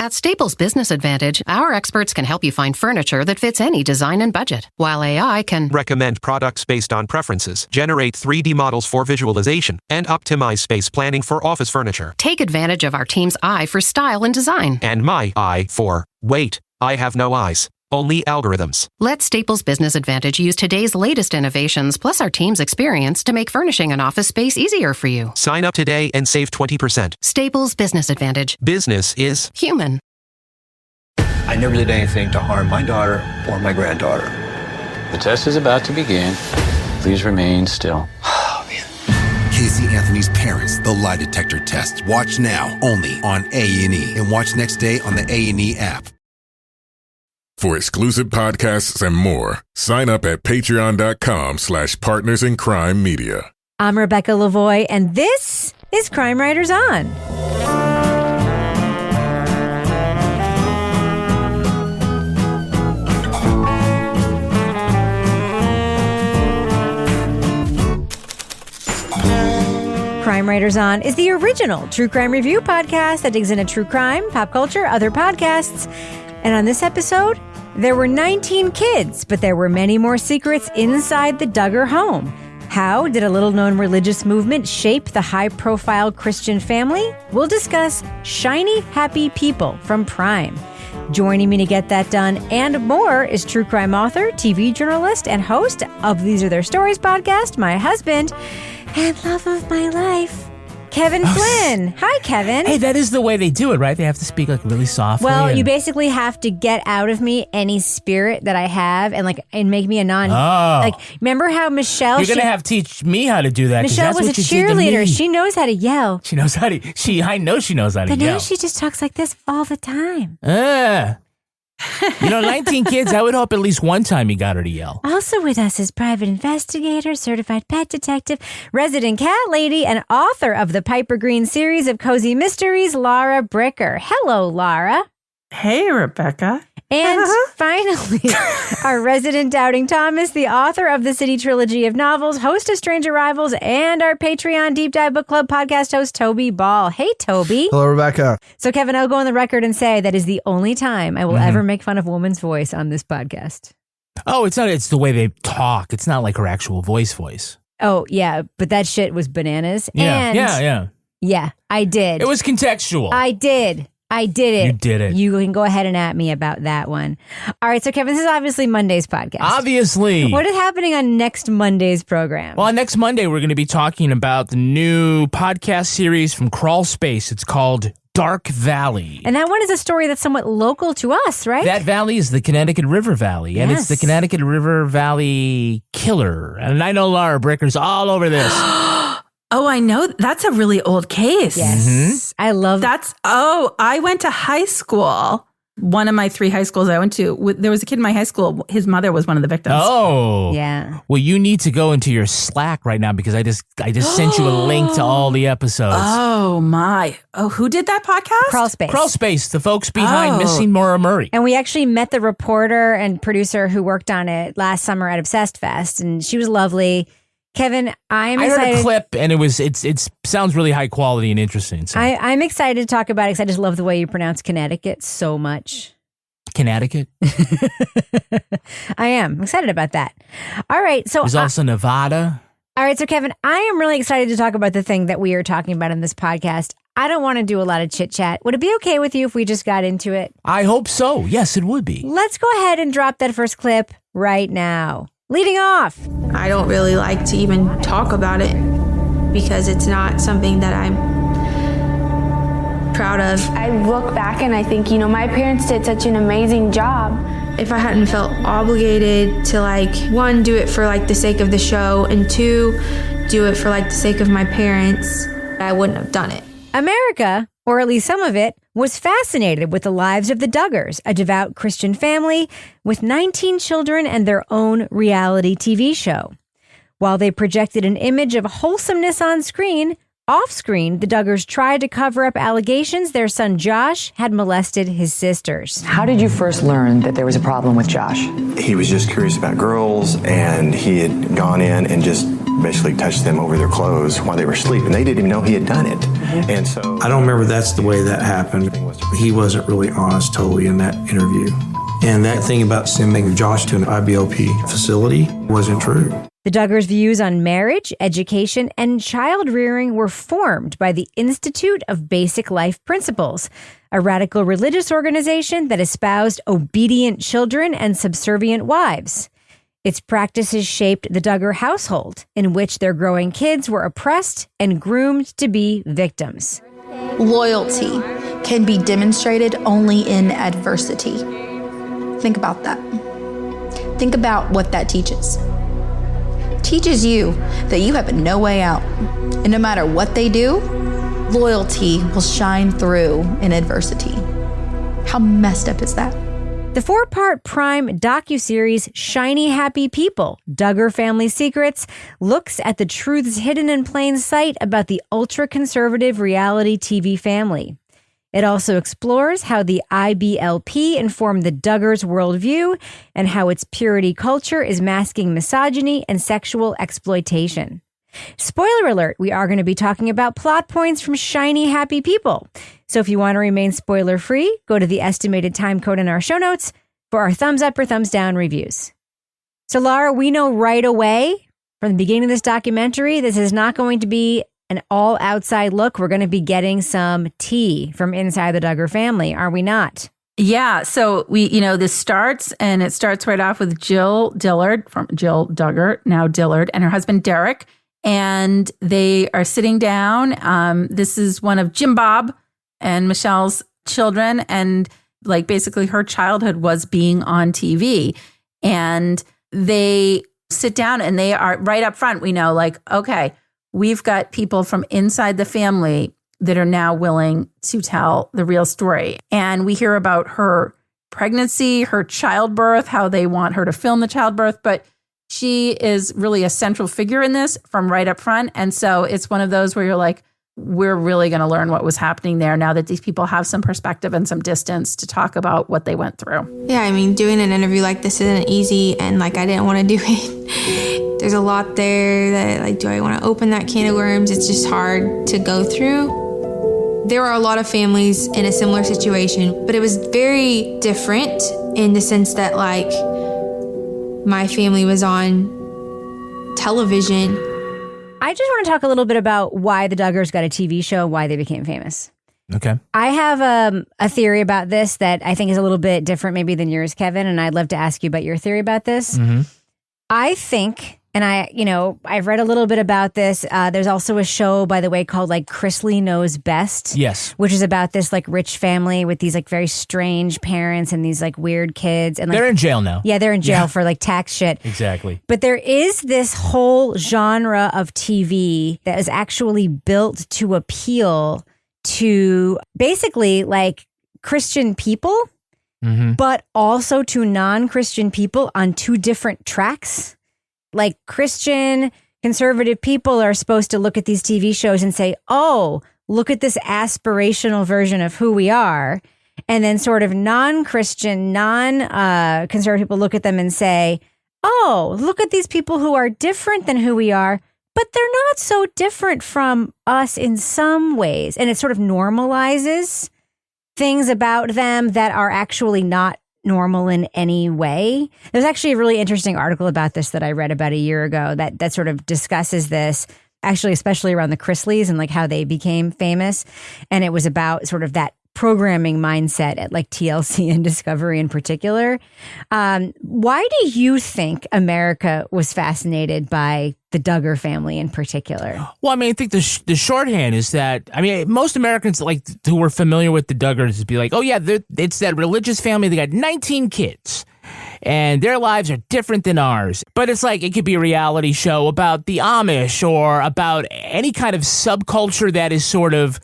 At Staples Business Advantage, our experts can help you find furniture that fits any design and budget, while AI can recommend products based on preferences, generate 3D models for visualization, and optimize space planning for office furniture. take advantage of our team's eye for style and design. And my eye for, wait, I have no eyes. Only algorithms. Let Staples Business Advantage use today's latest innovations plus our team's experience to make furnishing an office space easier for you. Sign up today and save 20%. Staples Business Advantage. Business is human. I never did anything to harm my daughter or my granddaughter. The test is about to begin. Please remain still. Oh, man. Casey Anthony's Parents, the lie detector test. Watch now, only on A&E. And watch next day on the A&E app. For exclusive podcasts and more, sign up at patreon.com/partnersincrimemedia. I'm Rebecca Lavoie, and this is Crime Writers On. Crime Writers On is the original true crime review podcast that digs into true crime, pop culture, other podcasts. And on this episode, there were 19 kids, but there were many more secrets inside the Duggar home. How did a little-known religious movement shape the high-profile Christian family? We'll discuss Shiny Happy People from Prime. Joining me to get that done and more is true crime author, TV journalist, and host of These Are Their Stories podcast, my husband and love of my life, Kevin Flynn. Hi, Kevin. Hey, that is the way they do it, right? They have to speak like really softly. Well, you basically have to get out of me any spirit that I have and make me a non. Like, remember how Michelle? You're gonna have to teach me how to do that. Michelle was a cheerleader. She knows how to yell. She knows how to. I know she knows how to yell. But now she just talks like this all the time. 19 kids. I would hope at least one time you got her to yell. Also with us is private investigator, certified pet detective, resident cat lady, and author of the Piper Green series of cozy mysteries, Laura Bricker. Hello, Laura. Hey, Rebecca. And finally, our resident Doubting Thomas, the author of the City Trilogy of novels, host of Strange Arrivals, and our Patreon Deep Dive Book Club podcast host, Toby Ball. Hey, Toby. Hello, Rebecca. So, Kevin, I'll go on the record and say that is the only time I will ever make fun of a woman's voice on this podcast. Oh, it's not. It's the way they talk. It's not like her actual voice. Oh, yeah, but that shit was bananas. Yeah. Yeah, I did. It was contextual. I did it. You did it. You can go ahead and at me about that one. All right, so Kevin, this is obviously Monday's podcast. Obviously. What is happening on next Monday's program? Well, next Monday, we're going to be talking about the new podcast series from Crawl Space. It's called Dark Valley. And that one is a story that's somewhat local to us, right? That valley is the Connecticut River Valley, and it's the Connecticut River Valley Killer. And I know Laura Bricker's all over this. Oh, I know. That's a really old case. Yes. I love that. I went to high school. One of my 3 high schools I went to, there was a kid in my high school. His mother was one of the victims. Oh. Yeah. Well, you need to go into your Slack right now because I just sent you a link to all the episodes. Oh, my. Oh, who did that podcast? Crawl Space. Crawl Space, the folks behind Missing Maura Murray. And we actually met the reporter and producer who worked on it last summer at Obsessed Fest, and she was lovely. Kevin, I heard a clip, and it sounds really high quality and interesting. So. I'm excited to talk about it because I just love the way you pronounce Connecticut so much. Connecticut? I am excited about that. All right. So there's also Nevada. All right. So, Kevin, I am really excited to talk about the thing that we are talking about in this podcast. I don't want to do a lot of chit chat. Would it be okay with you if we just got into it? I hope so. Yes, it would be. Let's go ahead and drop that first clip right now. Leading off. I don't really like to even talk about it because it's not something that I'm proud of. I look back and I think, my parents did such an amazing job. If I hadn't felt obligated to 1, do it for the sake of the show, and 2, do it for the sake of my parents, I wouldn't have done it. America, or at least some of it, was fascinated with the lives of the Duggars, a devout Christian family with 19 children and their own reality TV show. While they projected an image of wholesomeness on screen, off-screen, the Duggars tried to cover up allegations their son Josh had molested his sisters. How did you first learn that there was a problem with Josh? He was just curious about girls, and he had gone in and just basically touched them over their clothes while they were asleep, and they didn't even know he had done it. And so I don't remember that's the way that happened. He wasn't really honest totally in that interview. And that thing about sending Josh to an IBLP facility wasn't true. The Duggars' views on marriage, education, and child rearing were formed by the Institute of Basic Life Principles, a radical religious organization that espoused obedient children and subservient wives. Its practices shaped the Duggar household, in which their growing kids were oppressed and groomed to be victims. Loyalty can be demonstrated only in adversity. Think about that. Think about what that teaches. Teaches you that you have no way out. And no matter what they do, loyalty will shine through in adversity. How messed up is that? The 4-part Prime docuseries Shiny Happy People, Duggar Family Secrets, looks at the truths hidden in plain sight about the ultra-conservative reality TV family. It also explores how the IBLP informed the Duggars' worldview and how its purity culture is masking misogyny and sexual exploitation. Spoiler alert, we are going to be talking about plot points from Shiny Happy People. So if you want to remain spoiler-free, go to the estimated time code in our show notes for our thumbs up or thumbs down reviews. So Laura, we know right away from the beginning of this documentary, this is not going to be an all outside look. We're going to be getting some tea from inside the Duggar family, are we not? Yeah. So this starts right off with Jill Dillard, from Jill Duggar, now Dillard, and her husband Derek. And they are sitting down. This is one of Jim Bob and Michelle's children. And like basically her childhood was being on TV. And they sit down and they are right up front. We know, like, okay, we've got people from inside the family that are now willing to tell the real story. And we hear about her pregnancy, her childbirth, how they want her to film the childbirth. But she is really a central figure in this from right up front. And so it's one of those where you're like, we're really going to learn what was happening there now that these people have some perspective and some distance to talk about what they went through. Yeah, I mean, doing an interview like this isn't easy, and like I didn't want to do it. There's a lot there that, like, do I want to open that can of worms? It's just hard to go through. There are a lot of families in a similar situation, but it was very different in the sense that, like, my family was on television. I just want to talk a little bit about why the Duggars got a TV show, why they became famous. Okay. I have a theory about this that I think is a little bit different maybe than yours, Kevin, and I'd love to ask you about your theory about this. Mm-hmm. I think, and I've read a little bit about this. There's also a show, by the way, called like Chrisley Knows Best. Yes. Which is about this like rich family with these like very strange parents and these like weird kids. And like, they're in jail now. Yeah, they're in jail for like tax shit. Exactly. But there is this whole genre of TV that is actually built to appeal to basically like Christian people, but also to non-Christian people on two different tracks. Like Christian conservative people are supposed to look at these TV shows and say, oh, look at this aspirational version of who we are. And then sort of non-Christian, non-conservative people look at them and say, oh, look at these people who are different than who we are, but they're not so different from us in some ways. And it sort of normalizes things about them that are actually not normal in any way. There's actually a really interesting article about this that I read about a year ago that sort of discusses this, actually, especially around the Chrisleys and like how they became famous. And it was about sort of that programming mindset at like TLC and Discovery in particular. Why do you think America was fascinated by the Duggar family in particular? Well, I mean, I think the shorthand is that, I mean, most Americans like who are familiar with the Duggars would be like, oh yeah, it's that religious family. They got 19 kids and their lives are different than ours. But it's like, it could be a reality show about the Amish or about any kind of subculture that is sort of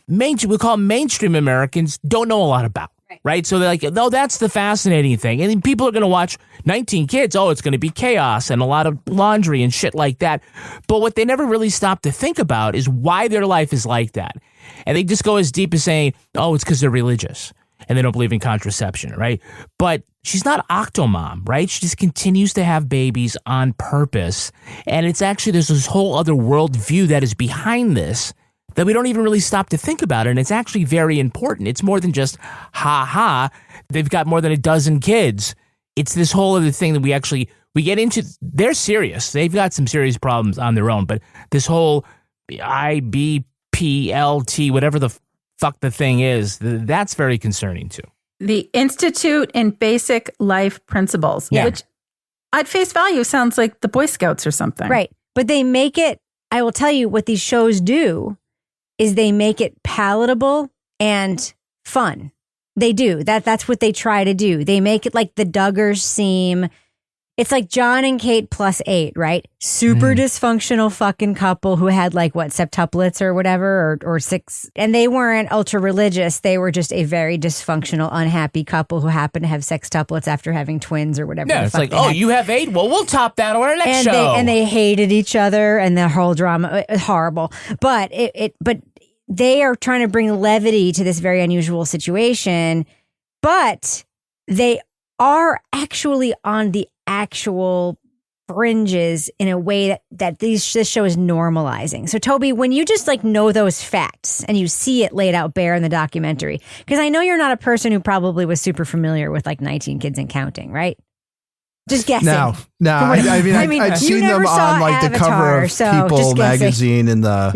we call mainstream Americans don't know a lot about, right? So they're like, no, that's the fascinating thing. And then people are going to watch 19 kids. Oh, it's going to be chaos and a lot of laundry and shit like that. But what they never really stop to think about is why their life is like that. And they just go as deep as saying, oh, it's because they're religious. and they don't believe in contraception, right? But she's not Octomom, right? She just continues to have babies on purpose. And it's actually, there's this whole other worldview that is behind this that we don't even really stop to think about. And it's actually very important. It's more than just, ha, they've got more than a dozen kids. It's this whole other thing that we get into. They're serious. They've got some serious problems on their own. But this whole IBLP, whatever the fuck the thing is, that's very concerning too. The Institute in Basic Life Principles, which at face value sounds like the Boy Scouts or something. Right. But they make it, I will tell you what these shows do is they make it palatable and fun. They do. That's what they try to do. They make it like the Duggars seem. It's like John and Kate plus 8, right? Super dysfunctional fucking couple who had like septuplets or whatever, or 6. And they weren't ultra religious. They were just a very dysfunctional, unhappy couple who happened to have sextuplets after having twins or whatever. Yeah, it's like, you have 8? Well, we'll top that on our next show. And they hated each other and the whole drama, horrible. But but they are trying to bring levity to this very unusual situation. But they are actually on the actual fringes in a way that this show is normalizing. So Toby, when you just like know those facts and you see it laid out bare in the documentary, because I know you're not a person who probably was super familiar with like 19 Kids and Counting, right? Just guessing. No. I mean, I'd seen them on like Avatar, the cover of People magazine in the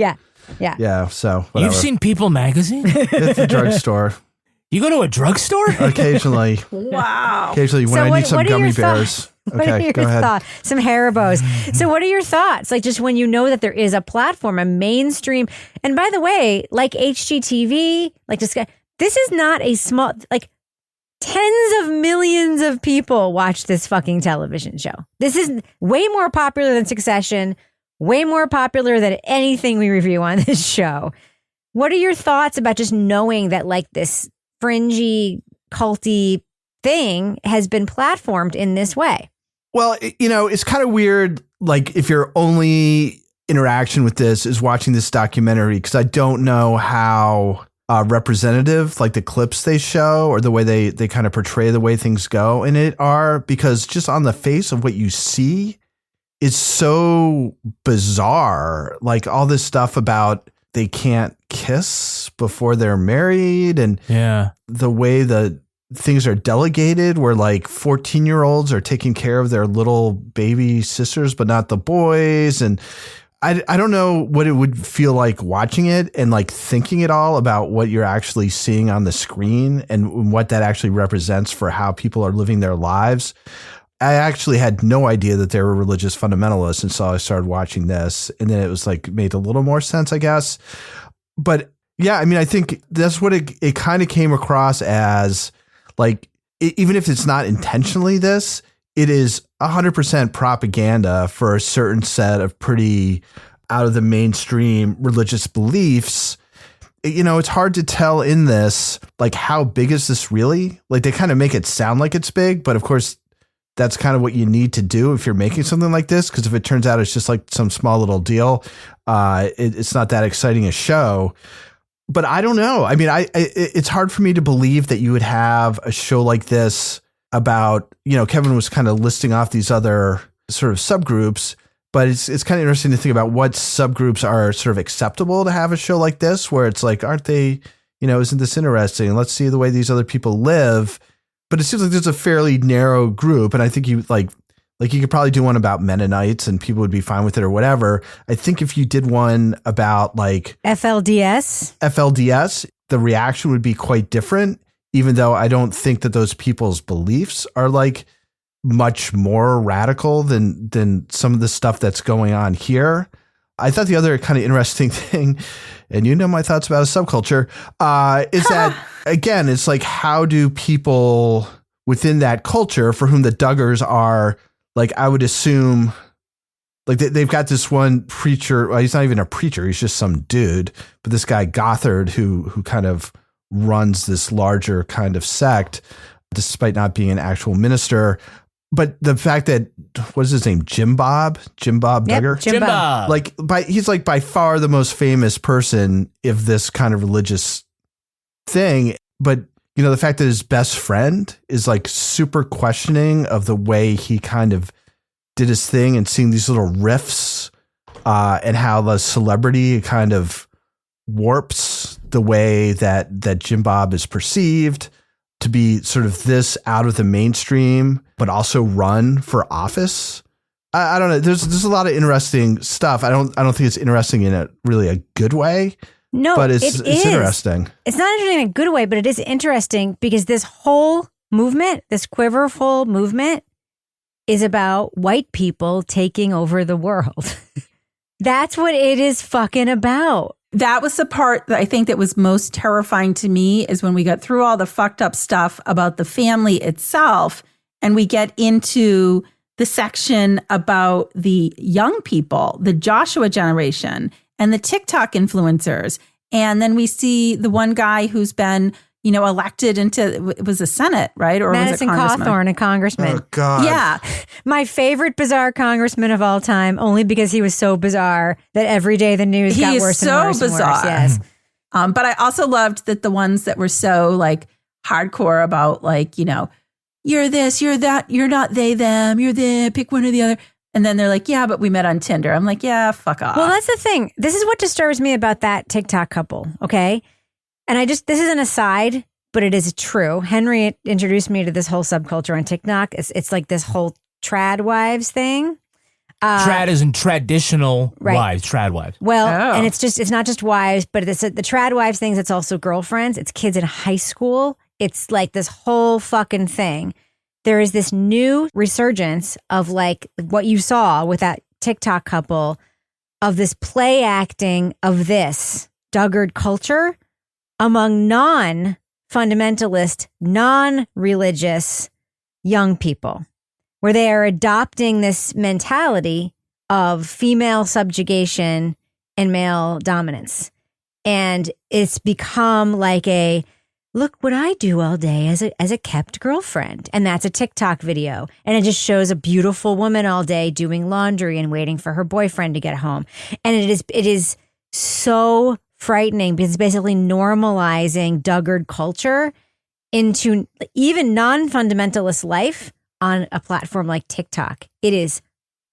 yeah. So whatever. You've seen People magazine? It's a drugstore. You go to a drugstore? Occasionally. Wow. Occasionally when I need some gummy bears. What are your thoughts? Some Haribos. So what are your thoughts? Like just when you know that there is a platform, a mainstream, and by the way, like HGTV, like this is not a small, like tens of millions of people watch this fucking television show. This is way more popular than Succession, way more popular than anything we review on this show. What are your thoughts about just knowing that like this fringy, culty thing has been platformed in this way? Well, it's kind of weird, like if your only interaction with this is watching this documentary, because I don't know how representative like the clips they show or the way they kind of portray the way things go in it are, because just on the face of what you see is so bizarre. Like all this stuff about they can't kiss before they're married, and the way the things are delegated where like 14-year-olds are taking care of their little baby sisters, but not the boys. And I don't know what it would feel like watching it and like thinking at all about what you're actually seeing on the screen and what that actually represents for how people are living their lives. I actually had no idea that they were religious fundamentalists until I started watching this. And then it was like made a little more sense, I guess. But yeah, I mean, I think that's what it kind of came across as. Like, even if it's not intentionally this, it is 100% propaganda for a certain set of pretty out of the mainstream religious beliefs. It's hard to tell in this, like, how big is this really? Like, they kind of make it sound like it's big, but of course, that's kind of what you need to do if you're making something like this. Because if it turns out it's just like some small little deal, it's not that exciting a show. But I don't know. I mean, it's hard for me to believe that you would have a show like this about, Kevin was kind of listing off these other sort of subgroups, but it's kind of interesting to think about what subgroups are sort of acceptable to have a show like this, where it's like, aren't they, isn't this interesting? Let's see the way these other people live. But it seems like there's a fairly narrow group. And I think you you could probably do one about Mennonites and people would be fine with it or whatever. I think if you did one about like FLDS, the reaction would be quite different, even though I don't think that those people's beliefs are like much more radical than some of the stuff that's going on here. I thought the other kind of interesting thing, and my thoughts about a subculture, is that, again, it's like, how do people within that culture for whom the Duggars are, like, I would assume, like, they've got this one preacher. Well, he's not even a preacher. He's just some dude. But this guy Gothard, who kind of runs this larger kind of sect, despite not being an actual minister. But the fact that, what is his name? Jim Bob Duggar? Jim Bob. Like, he's like by far the most famous person of this kind of religious thing. But you know, the fact that his best friend is like super questioning of the way he kind of did his thing, and seeing these little riffs and how the celebrity kind of warps the way that Jim Bob is perceived to be sort of this out of the mainstream, but also run for office. I don't know. There's a lot of interesting stuff. I don't think it's interesting in a really a good way. No, but it's interesting. It's not interesting in a good way, but it is interesting because this whole movement, this quiverful movement, is about white people taking over the world. That's what it is fucking about. That was the part that I think that was most terrifying to me, is when we got through all the fucked up stuff about the family itself, and we get into the section about the young people, the Joshua generation, and the TikTok influencers. And then we see the one guy who's been, you know, elected into, it was a Senate, right? Or Madison was it congressman? Cawthorn, a congressman. Oh, God. Yeah. My favorite bizarre congressman of all time, only because he was so bizarre that every day the news got worse and worse and worse. Yes. But I also loved that the ones that were so like hardcore about like, you know, you're this, you're that, you're not they, them, you're the, pick one or the other. And then they're like, yeah, but we met on Tinder. I'm like, yeah, fuck off. Well, that's the thing. This is what disturbs me about that TikTok couple, okay? And this is an aside, but it is true. Henry introduced me to this whole subculture on TikTok. It's like this whole trad wives thing. Trad isn't traditional wives, trad wives. Well, and it's not just wives, but it's the trad wives things. It's also girlfriends. It's kids in high school. It's like this whole fucking thing. There is this new resurgence of like what you saw with that TikTok couple, of this play acting of this Duggard culture among non-fundamentalist, non-religious young people, where they are adopting this mentality of female subjugation and male dominance. And it's become like a, look what I do all day as a kept girlfriend. And that's a TikTok video. And it just shows a beautiful woman all day doing laundry and waiting for her boyfriend to get home. And it is so frightening because it's basically normalizing Duggard culture into even non-fundamentalist life on a platform like TikTok. It is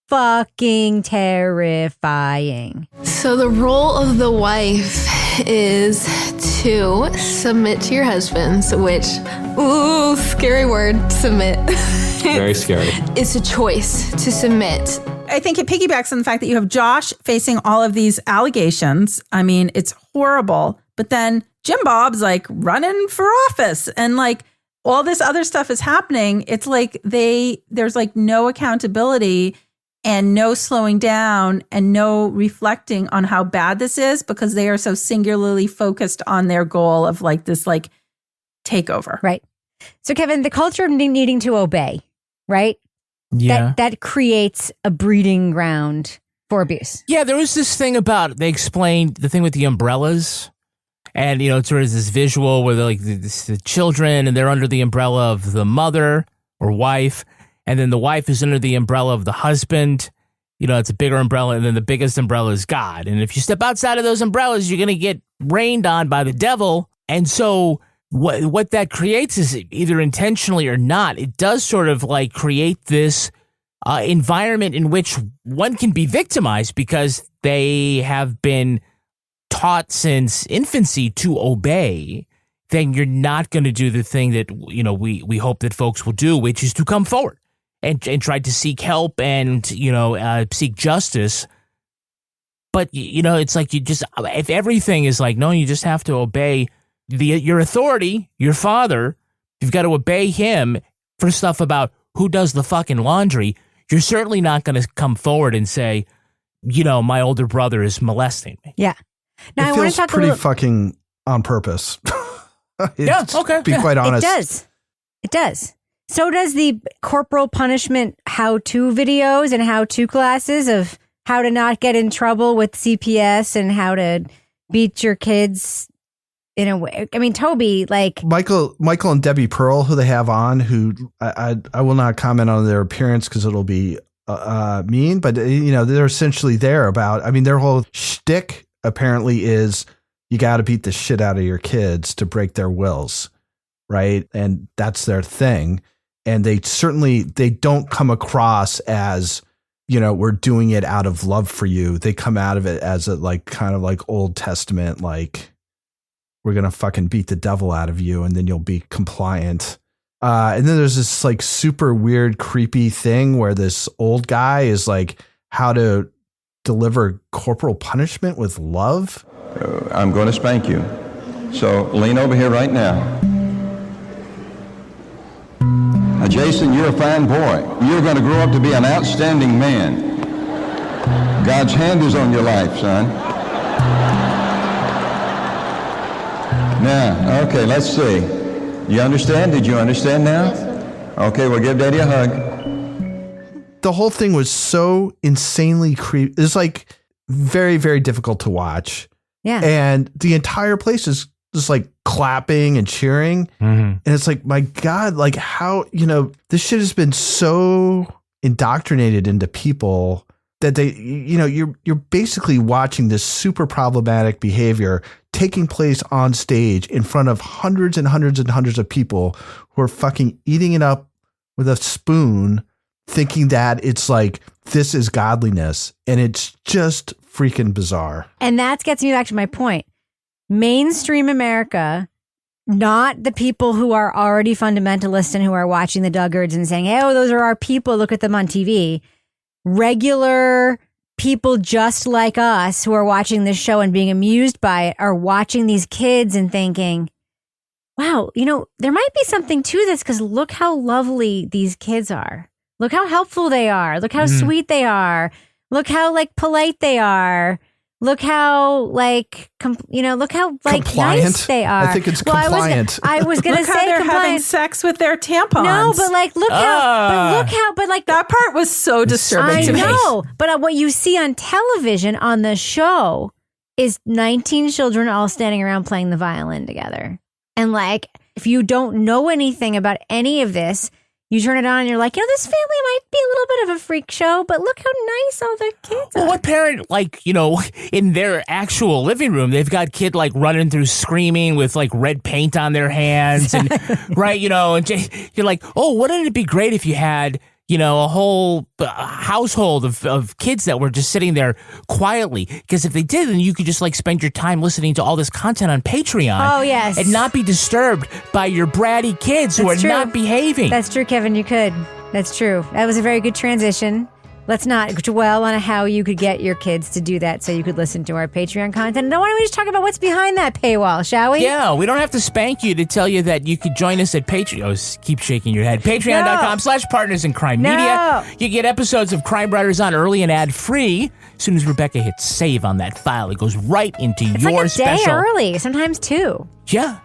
fucking terrifying. So the role of the wife is to submit to your husbands, which, ooh, scary word, submit. Very scary. It's a choice to submit. I think it piggybacks on the fact that you have Josh facing all of these allegations. I mean, it's horrible. But then Jim Bob's like running for office, and like all this other stuff is happening. It's like there's like no accountability and no slowing down and no reflecting on how bad this is, because they are so singularly focused on their goal of like this like takeover. Right. So Kevin, the culture of needing to obey, right? Yeah. That creates a breeding ground for abuse. Yeah, there was this thing about, they explained the thing with the umbrellas, and, you know, it's sort of this visual where they're like the children, and they're under the umbrella of the mother or wife, and then the wife is under the umbrella of the husband. You know, it's a bigger umbrella, and then the biggest umbrella is God. And if you step outside of those umbrellas, you're going to get rained on by the devil. And so what that creates is, either intentionally or not, it does sort of like create this environment in which one can be victimized because they have been taught since infancy to obey. Then you're not going to do the thing that, you know, we hope that folks will do, which is to come forward and try to seek help and, you know, seek justice. But, you know, it's like, you just, if everything is like, no, you just have to obey your authority, your father, you've got to obey him for stuff about who does the fucking laundry. You're certainly not going to come forward and say, you know, my older brother is molesting me. Yeah. Now, it feels pretty fucking on purpose. Yeah, okay. Be quite honest. It does. So does the corporal punishment how-to videos and how-to classes of how to not get in trouble with CPS and how to beat your kids in a way. I mean, Toby, like Michael and Debbie Pearl, who they have on, who I will not comment on their appearance because it'll be mean, but you know, they're essentially there about, I mean, their whole shtick apparently is you got to beat the shit out of your kids to break their wills. right? And that's their thing. And they don't come across as, we're doing it out of love for you. They come out of it as a like kind of like Old Testament, like we're going to fucking beat the devil out of you and then you'll be compliant. And then there's this like super weird, creepy thing where this old guy is like how to deliver corporal punishment with love. I'm going to spank you. So lean over here right now. Now, Jason, you're a fine boy. You're going to grow up to be an outstanding man. God's hand is on your life, son. Now, okay, let's see. You understand? Did you understand now? Yes, sir. Okay, well, give Daddy a hug. The whole thing was so insanely creepy. It's like very, very difficult to watch. Yeah. And the entire place is just like clapping and cheering. And it's like, my God, like how, this shit has been so indoctrinated into people that they, you're basically watching this super problematic behavior taking place on stage in front of hundreds and hundreds and hundreds of people who are fucking eating it up with a spoon, thinking that it's like, this is godliness. And it's just freaking bizarre. And that gets me back to my point. Mainstream America, not the people who are already fundamentalists and who are watching the Duggars and saying, hey, oh, those are our people, look at them on TV. Regular people just like us who are watching this show and being amused by it are watching these kids and thinking, wow, there might be something to this because look how lovely these kids are. Look how helpful they are. Look how sweet they are. Look how like polite they are. Look how like, look how like compliant. Nice they are. I think it's compliant. I was going to say they're compliant. having sex with their tampons. No, but like, look how that part was so disturbing to me. I know, but what you see on television on the show is 19 children all standing around playing the violin together. And like, if you don't know anything about any of this, you turn it on and you're like, this family might be a little bit of a freak show, but look how nice all the kids are. Well, what parent, like, in their actual living room, they've got kid like running through screaming with like red paint on their hands and right, and you're like, oh, wouldn't it be great if you had, a whole household of kids that were just sitting there quietly? Because if they did, then you could just like spend your time listening to all this content on Patreon. Oh, yes. And not be disturbed by your bratty kids who are not behaving. That's true, Kevin. You could. That's true. That was a very good transition. Let's not dwell on how you could get your kids to do that so you could listen to our Patreon content. No, why don't we just talk about what's behind that paywall, shall we? Yeah, we don't have to spank you to tell you that you could join us at Patreon. Oh, keep shaking your head. Patreon.com/partners in crime media. You get episodes of Crime Writers on early and ad-free. As soon as Rebecca hits save on that file, it goes right into it's your like a special. Day early, sometimes 2. Yeah.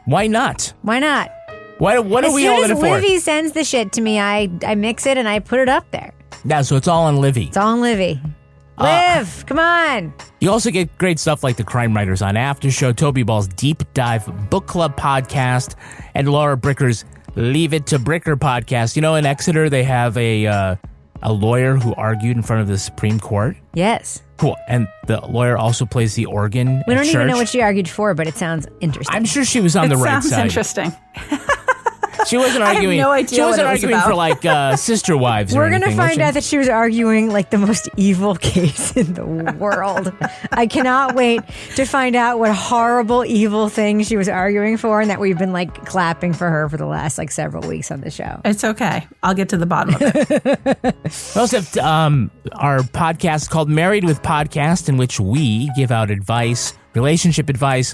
Why not? Why not? What are we holding it for? As soon as Livy sends the shit to me, I mix it and I put it up there. Yeah, so it's all on Livy. It's all on Livy. Liv, come on. You also get great stuff like the Crime Writers on After Show, Toby Ball's Deep Dive Book Club podcast, and Laura Bricker's Leave It to Bricker podcast. In Exeter, they have a lawyer who argued in front of the Supreme Court. Yes. Cool. And the lawyer also plays the organ. We don't even know what she argued for, but it sounds interesting. I'm sure she was on the right side. It sounds interesting. She wasn't arguing. I have no idea. She wasn't what it was arguing about. for like sister wives. We're going to find out that she was arguing like the most evil case in the world. I cannot wait to find out what horrible, evil thing she was arguing for, and that we've been like clapping for her for the last like several weeks on the show. It's okay. I'll get to the bottom of it. We also have our podcast called Married with Podcast, in which we give out advice, relationship advice,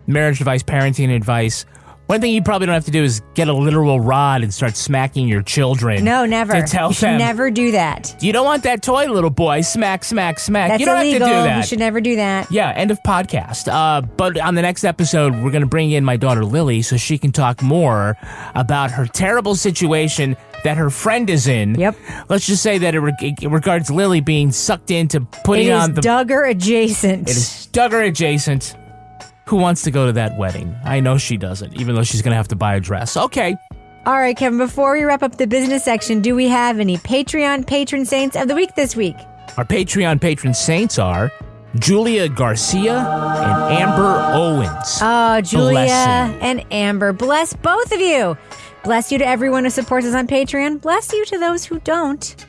marriage advice, parenting advice. One thing you probably don't have to do is get a literal rod and start smacking your children. No, never. To tell you should them, never do that. You don't want that toy, little boy. Smack, smack, smack. That's you don't illegal. have to do that. You should never do that. Yeah, end of podcast. But on the next episode, we're going to bring in my daughter Lily so she can talk more about her terrible situation that her friend is in. Yep. Let's just say that it regards Lily being sucked into putting on the... Duggar adjacent. It is Duggar adjacent. Who wants to go to that wedding? I know she doesn't, even though she's going to have to buy a dress. Okay. All right, Kevin, before we wrap up the business section, do we have any Patreon patron saints of the week this week? Our Patreon patron saints are Julia Garcia and Amber Owens. Oh, Julia Blessing. and Amber. Bless both of you. Bless you to everyone who supports us on Patreon. Bless you to those who don't.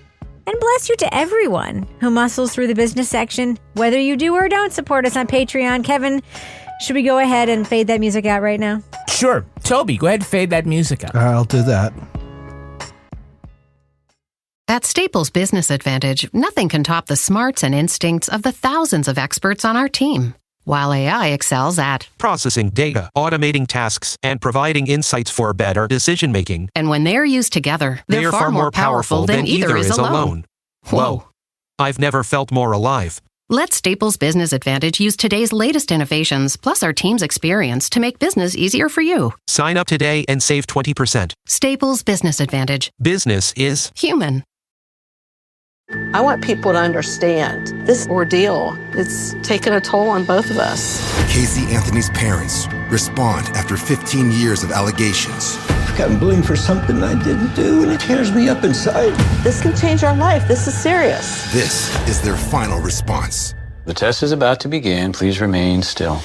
And bless you to everyone who muscles through the business section, whether you do or don't support us on Patreon. Kevin, should we go ahead and fade that music out right now? Sure. Toby, go ahead and fade that music out. I'll do that. At Staples Business Advantage, nothing can top the smarts and instincts of the thousands of experts on our team. While AI excels at processing data, automating tasks, and providing insights for better decision-making. And when they're used together, They are far more powerful than either is alone. Whoa. I've never felt more alive. Let Staples Business Advantage use today's latest innovations, plus our team's experience to make business easier for you. Sign up today and save 20%. Staples Business Advantage. Business is human. I want people to understand this ordeal. It's taken a toll on both of us. Casey Anthony's parents respond after 15 years of allegations. I've gotten blamed for something I didn't do, and it tears me up inside. This can change our life. This is serious. This is their final response. The test is about to begin. Please remain still.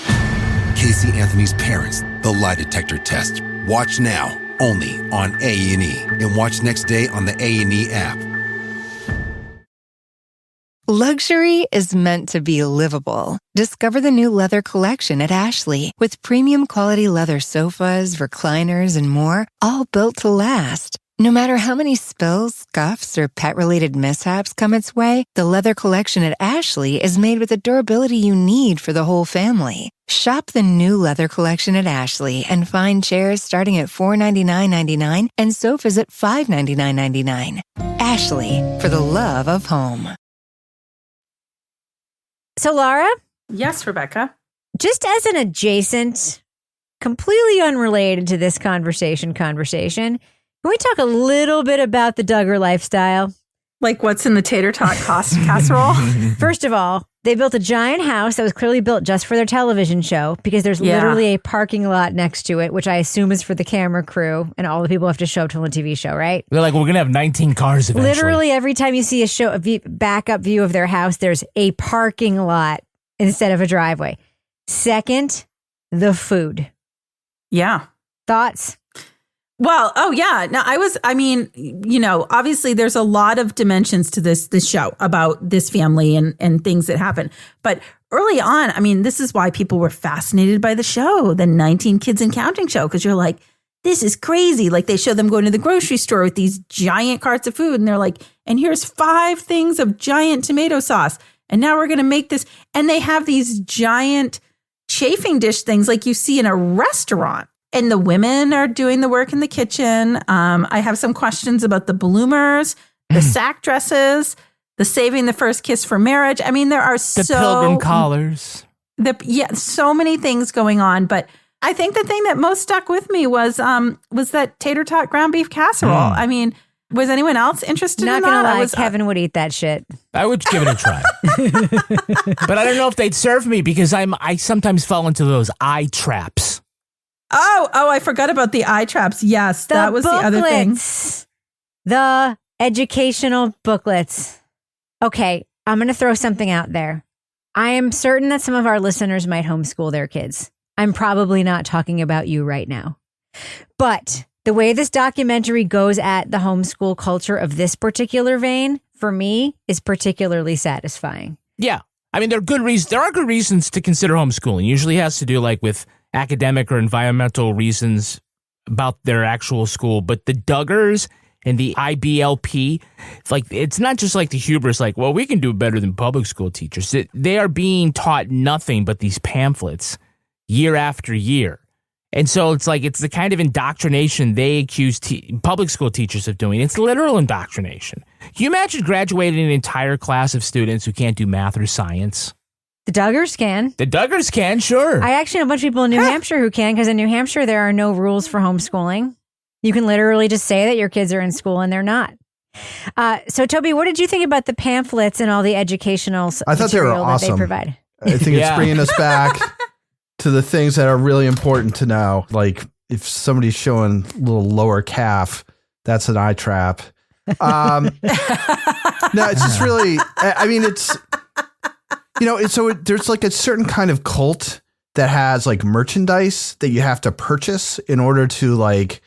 Casey Anthony's parents, the lie detector test. Watch now, only on A&E. And watch next day on the A&E app. Luxury is meant to be livable. Discover the new leather collection at Ashley with premium quality leather sofas, recliners, and more, all built to last. No matter how many spills, scuffs, or pet-related mishaps come its way, the leather collection at Ashley is made with the durability you need for the whole family. Shop the new leather collection at Ashley and find chairs starting at $499.99 and sofas at $599.99. Ashley, for the love of home. So, Laura? Yes, Rebecca? Just as an adjacent, completely unrelated to this conversation, can we talk a little bit about the Duggar lifestyle? Like what's in the tater tot casserole? First of all, they built a giant house that was clearly built just for their television show because there's literally a parking lot next to it, which I assume is for the camera crew and all the people have to show up to the TV show, right? They're like, we're going to have 19 cars eventually. Literally every time you see a backup view of their house, there's a parking lot instead of a driveway. Second, the food. Yeah. Thoughts? Well, obviously there's a lot of dimensions to this show about this family and things that happen. But early on, this is why people were fascinated by the show, the 19 Kids and Counting show, because you're like, this is crazy. Like they show them going to the grocery store with these giant carts of food and they're like, and here's 5 things of giant tomato sauce. And now we're going to make this. And they have these giant chafing dish things like you see in a restaurant. And the women are doing the work in the kitchen. I have some questions about the bloomers, the sack dresses, the saving the first kiss for marriage. There are the pilgrim collars. So many things going on. But I think the thing that most stuck with me was that tater tot ground beef casserole. Was anyone else interested in that? Not gonna lie, Kevin would eat that shit. I would give it a try. But I don't know if they'd serve me because I sometimes fall into those eye traps. Oh, I forgot about the eye traps. Yes, that was the other thing. The educational booklets. Okay, I'm going to throw something out there. I am certain that some of our listeners might homeschool their kids. I'm probably not talking about you right now. But the way this documentary goes at the homeschool culture of this particular vein, for me, is particularly satisfying. Yeah. There are good reasons. There are good reasons to consider homeschooling. Usually has to do with academic or environmental reasons about their actual school. But the Duggars and the IBLP, it's not just like the hubris, we can do better than public school teachers. They are being taught nothing but these pamphlets year after year. And so it's the kind of indoctrination they accuse public school teachers of doing. It's literal indoctrination. Can you imagine graduating an entire class of students who can't do math or science? The Duggars can. The Duggars can, sure. I actually know a bunch of people in New Hampshire who can, because in New Hampshire, there are no rules for homeschooling. You can literally just say that your kids are in school and they're not. So, Toby, what did you think about the pamphlets and all the educational I thought they were awesome. That they provide? I think it's bringing us back to the things that are really important to know. Like if somebody's showing a little lower calf, that's an eye trap. No, it's just really, So there's like a certain kind of cult that has like merchandise that you have to purchase in order to like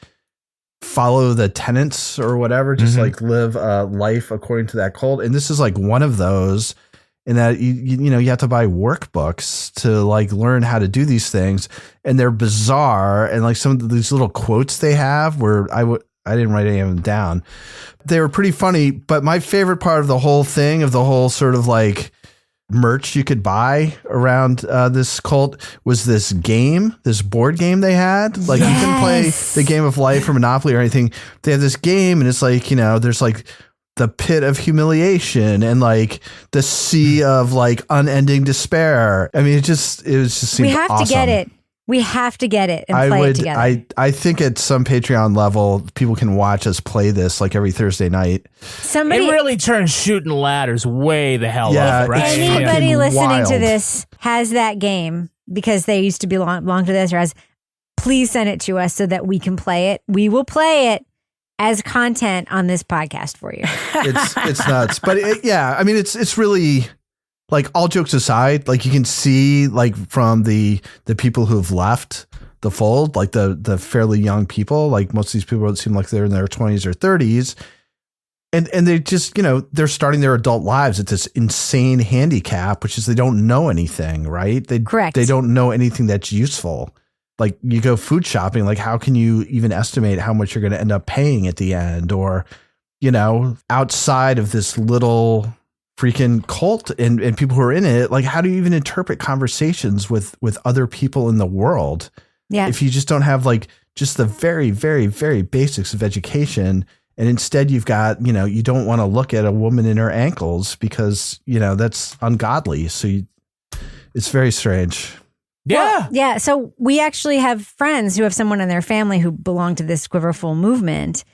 follow the tenets or whatever, just like live a life according to that cult. And this is like one of those, in that you have to buy workbooks to like learn how to do these things, and they're bizarre. And like some of these little quotes they have, where I didn't write any of them down. They were pretty funny, but my favorite part of the whole thing, of the whole sort of like merch you could buy around this cult, was this board game they had. Like you can play the game of life or Monopoly or anything. They have this game, and it's like, there's like the pit of humiliation and like the sea of like unending despair. I mean, it just seemed we have awesome. to get it. We have to get it and play it together. I think at some Patreon level, people can watch us play this like every Thursday night. It really turns shooting ladders way the hell up, right? Anybody listening to this has that game because they used to belong to this, or please send it to us so that we can play it. We will play it as content on this podcast for you. It's nuts. But I mean, it's really, like, all jokes aside, like you can see like from the people who have left the fold, like the fairly young people, like most of these people seem like they're in their 20s or 30s. And they just, they're starting their adult lives at this insane handicap, which is they don't know anything, right? Correct. They don't know anything that's useful. Like you go food shopping, like how can you even estimate how much you're going to end up paying at the end? Or, outside of this little freaking cult and people who are in it, like how do you even interpret conversations with other people in the world? Yeah. If you just don't have like just the very, very, very basics of education, and instead you've got, you don't want to look at a woman in her ankles because, that's ungodly. So it's very strange. Yeah. Well, yeah. So we actually have friends who have someone in their family who belong to this Quiverful movement.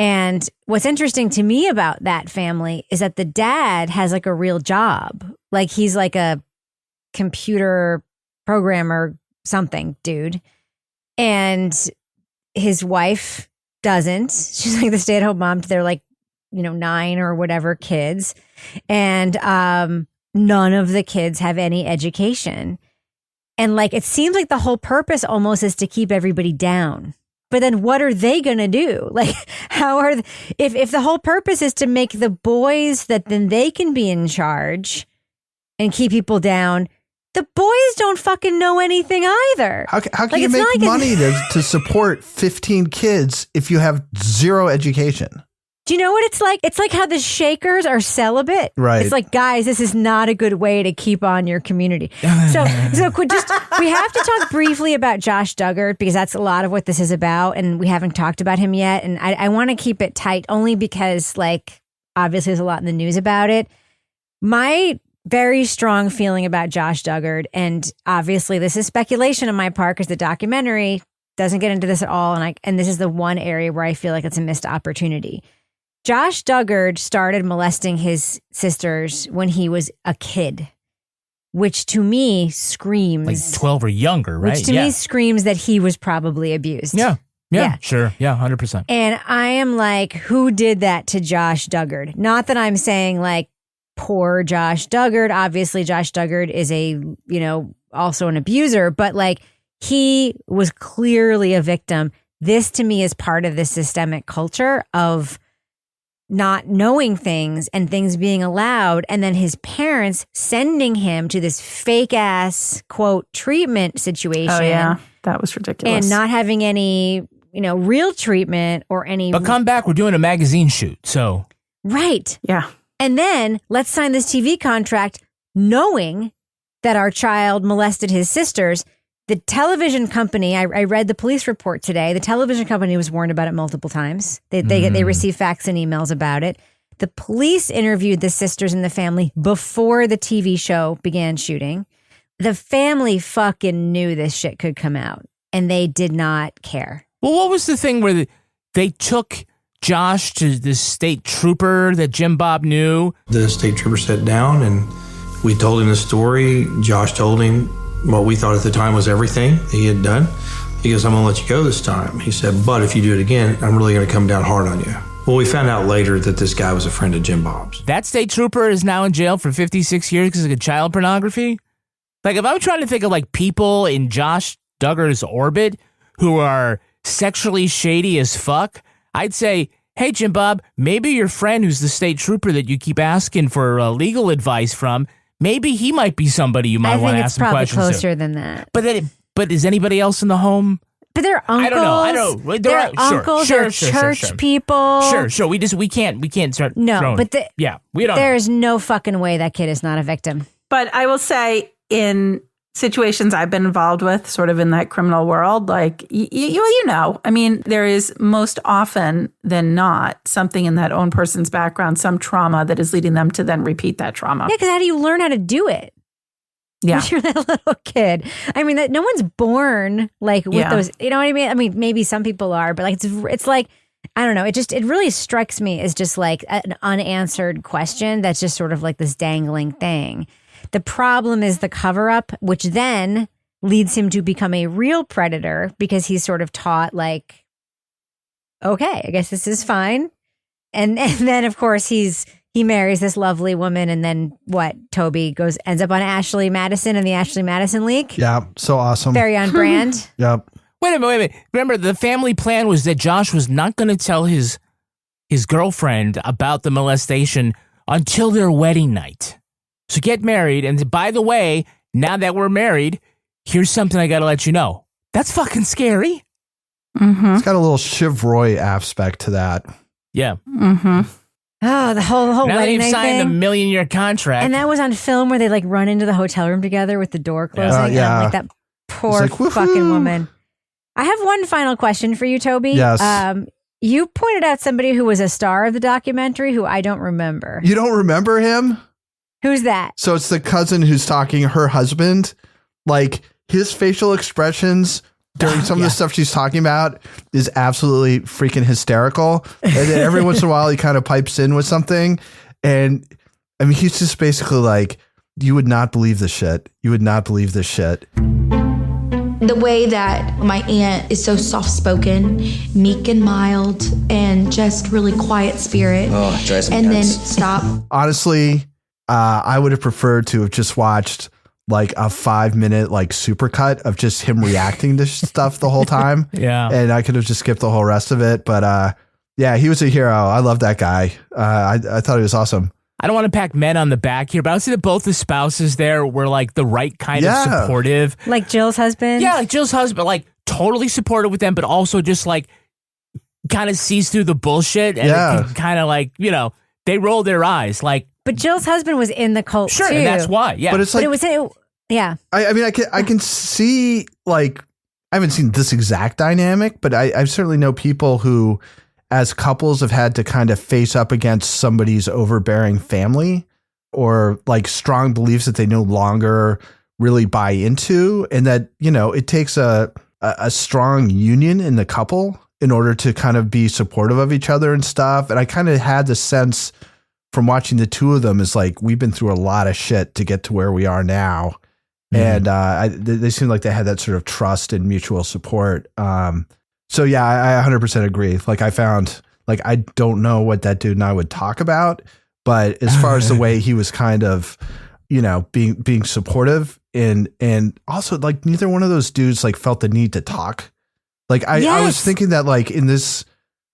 And what's interesting to me about that family is that the dad has like a real job. Like he's like a computer programmer, something dude. And his wife doesn't. She's like the stay-at-home mom to their 9 or whatever kids. And none of the kids have any education. And like, it seems like the whole purpose almost is to keep everybody down. But then what are they going to do? Like, if the whole purpose is to make the boys that then they can be in charge and keep people down, the boys don't fucking know anything either. How can you make money to support 15 kids if you have zero education? Do you know what it's like? It's like how the Shakers are celibate. Right. It's like, guys, this is not a good way to keep on your community. So we have to talk briefly about Josh Duggar, because that's a lot of what this is about, and we haven't talked about him yet. And I want to keep it tight only because, obviously there's a lot in the news about it. My very strong feeling about Josh Duggar, and obviously this is speculation on my part because the documentary doesn't get into this at all, and this is the one area where I feel like it's a missed opportunity. Josh Duggar started molesting his sisters when he was a kid, which to me screams... Like 12 or younger, right? Which to me screams that he was probably abused. Yeah, sure. Yeah, 100%. And I am like, who did that to Josh Duggar? Not that I'm saying poor Josh Duggar. Obviously, Josh Duggar is also an abuser, but he was clearly a victim. This to me is part of the systemic culture of not knowing things and things being allowed, and then his parents sending him to this fake ass quote treatment situation. Oh yeah, that was ridiculous. And not having any, real treatment or any. But come back, we're doing a magazine shoot, so. Right. Yeah. And then let's sign this TV contract knowing that our child molested his sisters. The television company, I read the police report today. The television company was warned about it multiple times. They received fax and emails about it. The police interviewed the sisters and the family before the TV show began shooting. The family fucking knew this shit could come out, and they did not care. Well, what was the thing where they took Josh to this state trooper that Jim Bob knew? The state trooper sat down and we told him the story. Josh told him what we thought at the time was everything that he had done. He goes, I'm going to let you go this time. He said, but if you do it again, I'm really going to come down hard on you. Well, we found out later that this guy was a friend of Jim Bob's. That state trooper is now in jail for 56 years because of child pornography. Like, if I'm trying to think of like people in Josh Duggar's orbit who are sexually shady as fuck, I'd say, hey, Jim Bob, maybe your friend who's the state trooper that you keep asking for legal advice from, maybe he might be somebody you might want to ask some questions to. I think it's probably closer than that. But is anybody else in the home? But they're uncles. I don't know. They're uncles. They're church people. Sure. We can't start. No, throwing. but we don't. There's no fucking way that kid is not a victim. But I will say, in situations I've been involved with, sort of in that criminal world, like you know, I mean, there is most often than not something in that own person's background, some trauma that is leading them to then repeat that trauma. Yeah, because how do you learn how to do it? Yeah. When you're that little kid. I mean, that no one's born like with those, you know what I mean? I mean, maybe some people are, but like it's like, I don't know. It really strikes me as just like an unanswered question that's just sort of like this dangling thing. The problem is the cover up, which then leads him to become a real predator because he's sort of taught like, okay, I guess this is fine. And then of course he marries this lovely woman, and then what? Toby ends up on Ashley Madison and the Ashley Madison leak. Yeah, so awesome. Very on brand. Yep. Wait a minute. Remember, the family plan was that Josh was not going to tell his girlfriend about the molestation until their wedding night. So get married, and by the way, now that we're married, here's something I got to let you know. That's fucking scary. Mm-hmm. It's got a little Shiv Roy aspect to that. Yeah. Mm-hmm. Oh, the whole now wedding night signed thing. a million-year contract. And that was on film where they like run into the hotel room together with the door closing. Yeah. And like that poor fucking woman. I have one final question for you, Toby. Yes. You pointed out somebody who was a star of the documentary who I don't remember. You don't remember him? Who's that? So it's the cousin who's talking, her husband. Like, his facial expressions during some of the stuff she's talking about is absolutely freaking hysterical. And then every once in a while he kind of pipes in with something. And I mean, he's just basically like, you would not believe this shit. You would not believe this shit. The way that my aunt is so soft-spoken, meek and mild, and just really quiet spirit. Oh, it drives me and nuts. then stop. Honestly, I would have preferred to have just watched like a 5-minute like supercut of just him reacting to stuff the whole time. Yeah. And I could have just skipped the whole rest of it. But yeah, he was a hero. I love that guy. I thought he was awesome. I don't want to pat men on the back here, but I would say that both the spouses there were like the right kind of supportive. Like Jill's husband? Yeah, like Jill's husband, like totally supportive with them, but also just like kind of sees through the bullshit and kind of like, you know, they roll their eyes like. But Jill's husband was in the cult too. And that's why, yeah. But it's like, I mean, I can see, like, I haven't seen this exact dynamic, but I certainly know people who, as couples, have had to kind of face up against somebody's overbearing family or like strong beliefs that they no longer really buy into. And that, you know, it takes a strong union in the couple in order to kind of be supportive of each other and stuff. And I kind of had the sense from watching the two of them is like, we've been through a lot of shit to get to where we are now. Mm-hmm. And they seem like they had that sort of trust and mutual support. So yeah, I 100% agree. Like I found, like, I don't know what that dude and I would talk about, but as far as the way he was kind of, you know, being supportive and also like neither one of those dudes like felt the need to talk. Like I was thinking that like in this,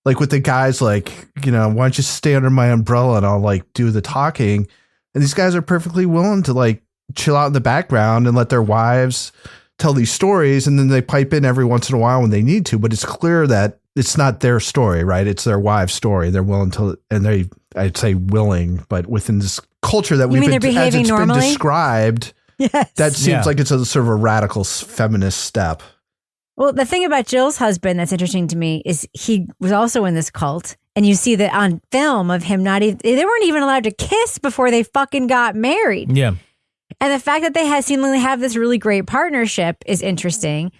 like with the guys, like, you know, why don't you stay under my umbrella and I'll like do the talking. And these guys are perfectly willing to like chill out in the background and let their wives tell these stories. And then they pipe in every once in a while when they need to, but it's clear that it's not their story, right? It's their wives' story. They're willing to, and I'd say willing, but within this culture that we've been, as it's been described, that seems like it's a sort of a radical feminist step. Well, the thing about Jill's husband that's interesting to me is he was also in this cult. And you see that on film of him not even, they weren't even allowed to kiss before they fucking got married. Yeah. And the fact that they seemingly have this really great partnership is interesting.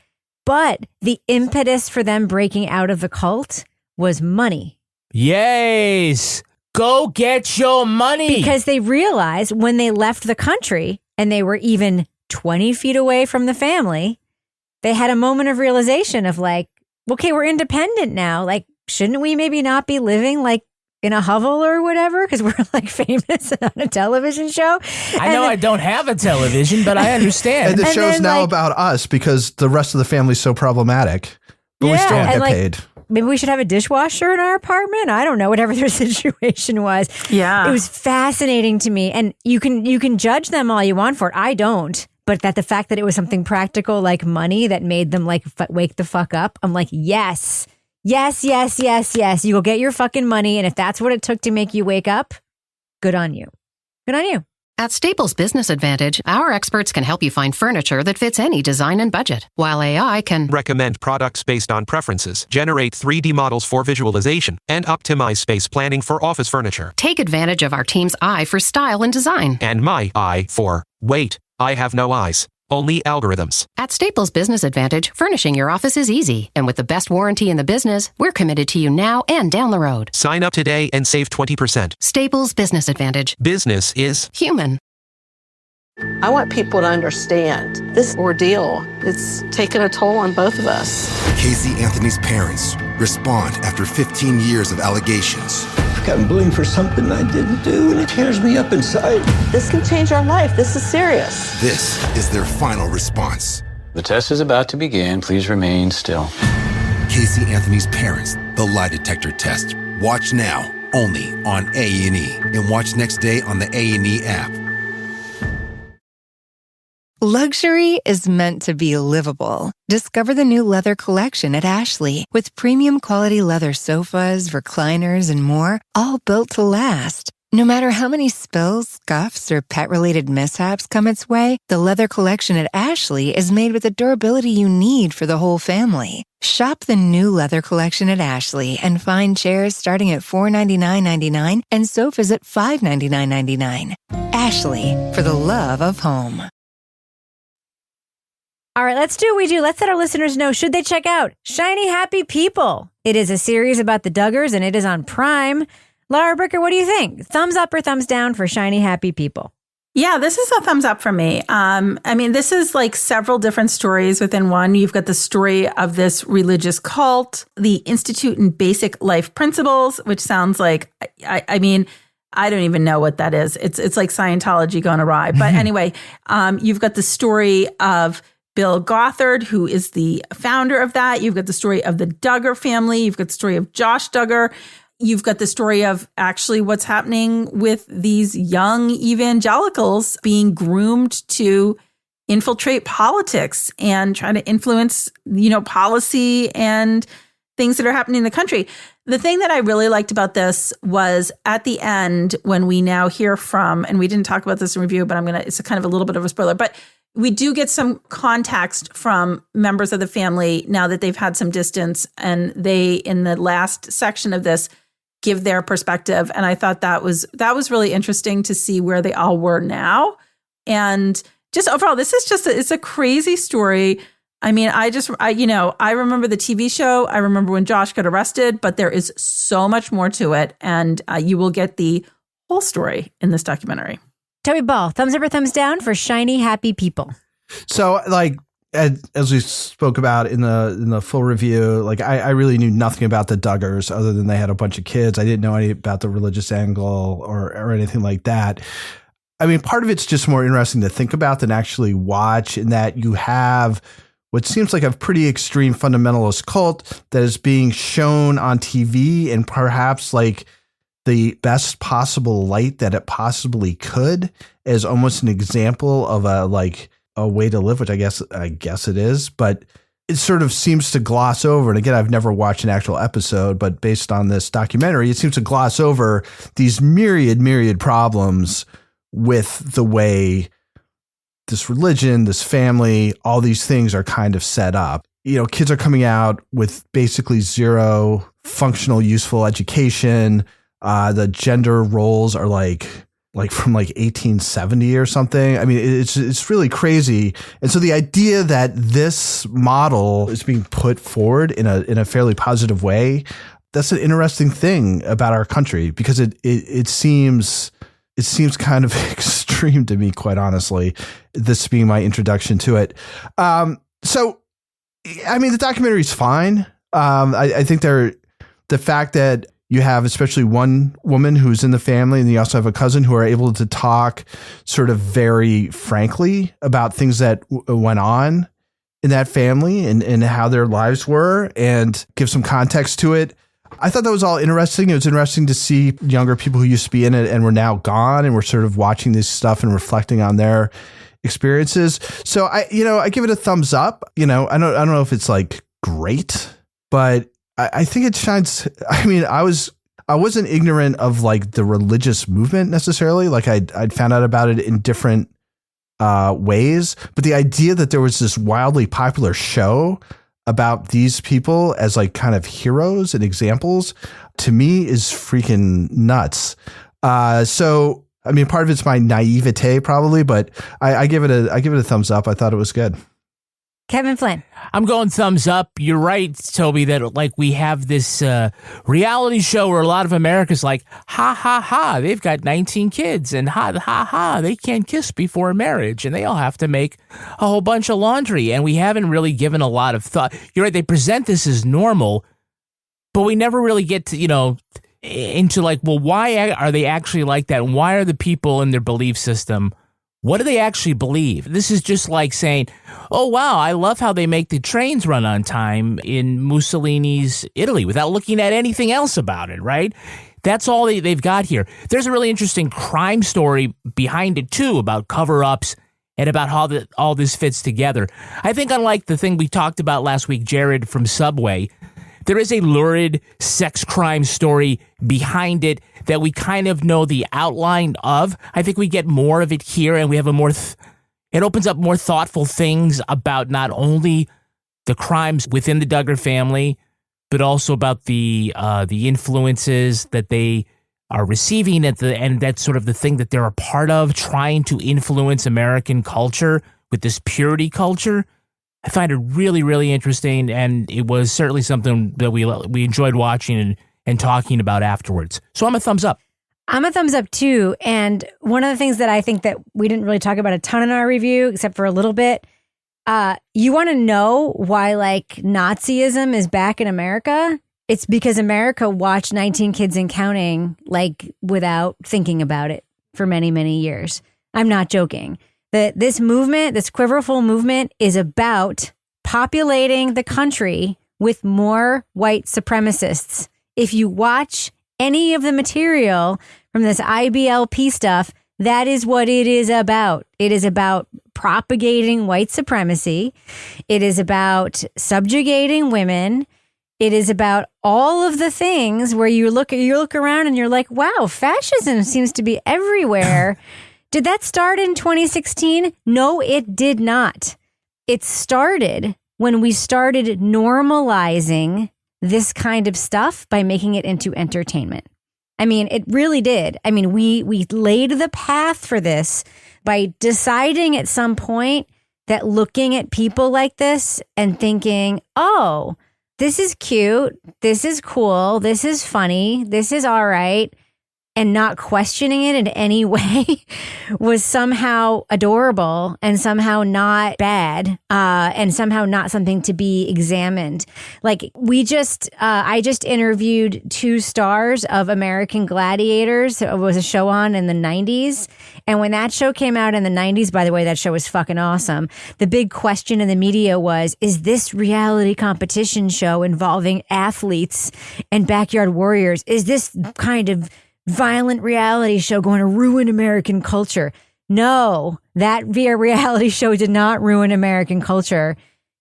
But the impetus for them breaking out of the cult was money. Yes. Go get your money. Because they realized when they left the country and they were even 20 feet away from the family, they had a moment of realization of like, okay, we're independent now. Like, shouldn't we maybe not be living like in a hovel or whatever because we're like famous on a television show? I know I don't have a television, but I understand. And the show's now about us because the rest of the family's so problematic. But we still don't get paid. Maybe we should have a dishwasher in our apartment. I don't know, whatever their situation was. Yeah. It was fascinating to me. And you can judge them all you want for it. I don't. But that the fact that it was something practical like money that made them like wake the fuck up. I'm like, yes. Yes. You go get your fucking money. And if that's what it took to make you wake up, good on you. Good on you. At Staples Business Advantage, our experts can help you find furniture that fits any design and budget, while AI can recommend products based on preferences, generate 3D models for visualization, and optimize space planning for office furniture. Take advantage of our team's eye for style and design. And my eye for, wait, I have no eyes. Only algorithms. At Staples Business Advantage, furnishing your office is easy. And with the best warranty in the business, we're committed to you now and down the road. Sign up today and save 20%. Staples Business Advantage. Business is human. I want people to understand this ordeal. It's taken a toll on both of us. Casey Anthony's parents respond after 15 years of allegations. I've gotten blamed for something I didn't do, and it tears me up inside. This can change our life. This is serious. This is their final response. The test is about to begin. Please remain still. Casey Anthony's parents, the lie detector test. Watch now, only on A&E. And watch next day on the A&E app. Luxury is meant to be livable. Discover the new leather collection at Ashley with premium quality leather sofas, recliners, and more, all built to last. No matter how many spills, scuffs, or pet-related mishaps come its way, the leather collection at Ashley is made with the durability you need for the whole family. Shop the new leather collection at Ashley and find chairs starting at $499.99 and sofas at $599.99. Ashley, for the love of home. All right, let's do what we do. Let's let our listeners know, should they check out Shiny Happy People? It is a series about the Duggars, and it is on Prime. Laura Bricker, what do you think? Thumbs up or thumbs down for Shiny Happy People? Yeah, this is a thumbs up for me. I mean, this is like several different stories within one. You've got the story of this religious cult, the Institute in Basic Life Principles, which sounds like, I mean, I don't even know what that is. It's like Scientology gone awry. But anyway, you've got the story of Bill Gothard, who is the founder of that. You've got the story of the Duggar family. You've got the story of Josh Duggar. You've got the story of actually what's happening with these young evangelicals being groomed to infiltrate politics and try to influence, policy and things that are happening in the country. The thing that I really liked about this was at the end when we now hear from, and we didn't talk about this in review, but it's a kind of a little bit of a spoiler, but we do get some context from members of the family now that they've had some distance, and they, in the last section of this, give their perspective. And I thought that was really interesting to see where they all were now. And just overall, this is it's a crazy story. I mean, I remember the TV show. I remember when Josh got arrested, but there is so much more to it. And you will get the whole story in this documentary. Toby Ball, thumbs up or thumbs down for Shiny Happy People? So, as we spoke about in the full review, I really knew nothing about the Duggars other than they had a bunch of kids. I didn't know any about the religious angle or anything like that. I mean, part of it's just more interesting to think about than actually watch, in that you have what seems like a pretty extreme fundamentalist cult that is being shown on TV and perhaps the best possible light that it possibly could, as almost an example of a way to live, which I guess it is, but it sort of seems to gloss over. And again, I've never watched an actual episode, but based on this documentary, it seems to gloss over these myriad problems with the way this religion, this family, all these things are kind of set up. Kids are coming out with basically zero functional, useful education. The gender roles are like from 1870 or something. I mean, it's really crazy. And so the idea that this model is being put forward in a fairly positive way, that's an interesting thing about our country, because it seems kind of extreme to me, quite honestly, this being my introduction to it. So, I mean, the documentary is fine. I think there the fact that you have especially one woman who's in the family, and you also have a cousin who are able to talk sort of very frankly about things that went on in that family and how their lives were, and give some context to it. I thought that was all interesting. It was interesting to see younger people who used to be in it and were now gone, and we're sort of watching this stuff and reflecting on their experiences. So I give it a thumbs up. I don't know if it's like great, but I think it shines. I mean, I wasn't ignorant of like the religious movement necessarily. Like I'd found out about it in different ways, but the idea that there was this wildly popular show about these people as like kind of heroes and examples, to me is freaking nuts. So I mean, part of it's my naivete probably, but I give it a thumbs up. I thought it was good. Kevin Flynn. I'm going thumbs up. You're right, Toby, that like we have this reality show where a lot of America's like, ha, ha, ha, they've got 19 kids, and ha, ha, ha, they can't kiss before marriage, and they all have to make a whole bunch of laundry. And we haven't really given a lot of thought. You're right, they present this as normal, but we never really get to, into like, well, why are they actually like that? And why are the people in their belief system, what do they actually believe? This is just like saying, oh, wow, I love how they make the trains run on time in Mussolini's Italy without looking at anything else about it, right? That's all they've got here. There's a really interesting crime story behind it, too, about cover-ups and about how all this fits together. I think unlike the thing we talked about last week, Jared from Subway, there is a lurid sex crime story behind it that we kind of know the outline of. I think we get more of it here, and we have a more... it opens up more thoughtful things about not only the crimes within the Duggar family, but also about the influences that they are receiving and that's sort of the thing that they're a part of, trying to influence American culture with this purity culture. I find it really, really interesting, and it was certainly something that we enjoyed watching and talking about afterwards. So I'm a thumbs up. I'm a thumbs up too. And one of the things that I think that we didn't really talk about a ton in our review, except for a little bit, you want to know why like Nazism is back in America? It's because America watched 19 Kids and Counting like without thinking about it for many, many years. I'm not joking. This movement, this quiverful movement, is about populating the country with more white supremacists. If you watch any of the material from this IBLP stuff, that is what it is about. It is about propagating white supremacy. It is about subjugating women. It is about all of the things where you look around and you're like, wow, fascism seems to be everywhere. Did that start in 2016? No, it did not. It started when we started normalizing this kind of stuff by making it into entertainment. I mean, it really did. I mean, we laid the path for this by deciding at some point that looking at people like this and thinking, oh, this is cute, this is cool, this is funny, this is all right, and not questioning it in any way was somehow adorable and somehow not bad and somehow not something to be examined. Like I just interviewed 2 stars of American Gladiators. It was a show on in the 90s. And when that show came out in the 90s, by the way, that show was fucking awesome. The big question in the media was, is this reality competition show involving athletes and backyard warriors? Is this kind of violent reality show going to ruin American culture? No, that reality show did not ruin American culture.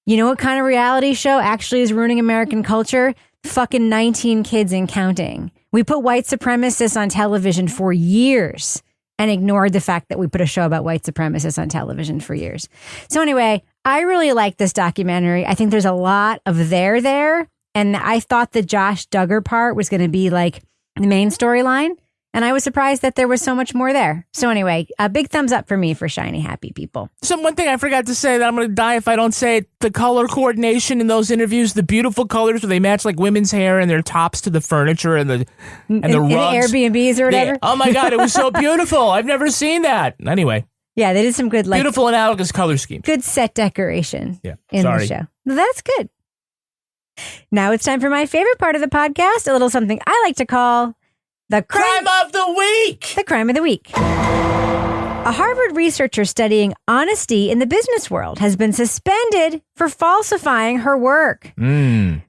You know what kind of reality show actually is ruining American culture? Fucking 19 Kids and Counting. We put white supremacists on television for years and ignored the fact that we put a show about white supremacists on television for years. So anyway, I really like this documentary. I think there's a lot of there. And I thought the Josh Duggar part was going to be like the main storyline, and I was surprised that there was so much more there. So anyway, a big thumbs up for me for Shiny Happy People. So one thing I forgot to say that I'm going to die if I don't say it, the color coordination in those interviews, the beautiful colors where they match like women's hair and their tops to the furniture and the rugs. In the Airbnbs or whatever. Oh my God, it was so beautiful. I've never seen that. Anyway. Yeah, they did some good beautiful analogous color scheme. Good set decoration in the show. That's good. Now it's time for my favorite part of the podcast, a little something I like to call the Crime of the Week. The Crime of the Week. A Harvard researcher studying honesty in the business world has been suspended for falsifying her work.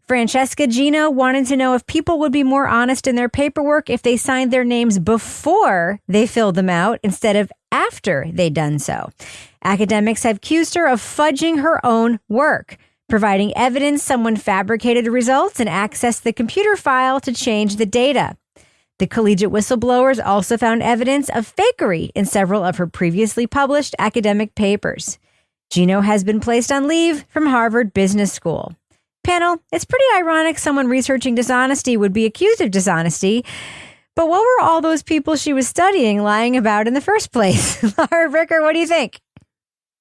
Francesca Gino wanted to know if people would be more honest in their paperwork if they signed their names before they filled them out instead of after they'd done so. Academics have accused her of fudging her own work, providing evidence someone fabricated the results and accessed the computer file to change the data. The collegiate whistleblowers also found evidence of fakery in several of her previously published academic papers. Gino has been placed on leave from Harvard Business School. Panel, it's pretty ironic someone researching dishonesty would be accused of dishonesty, but what were all those people she was studying lying about in the first place? Laura Bricker, what do you think?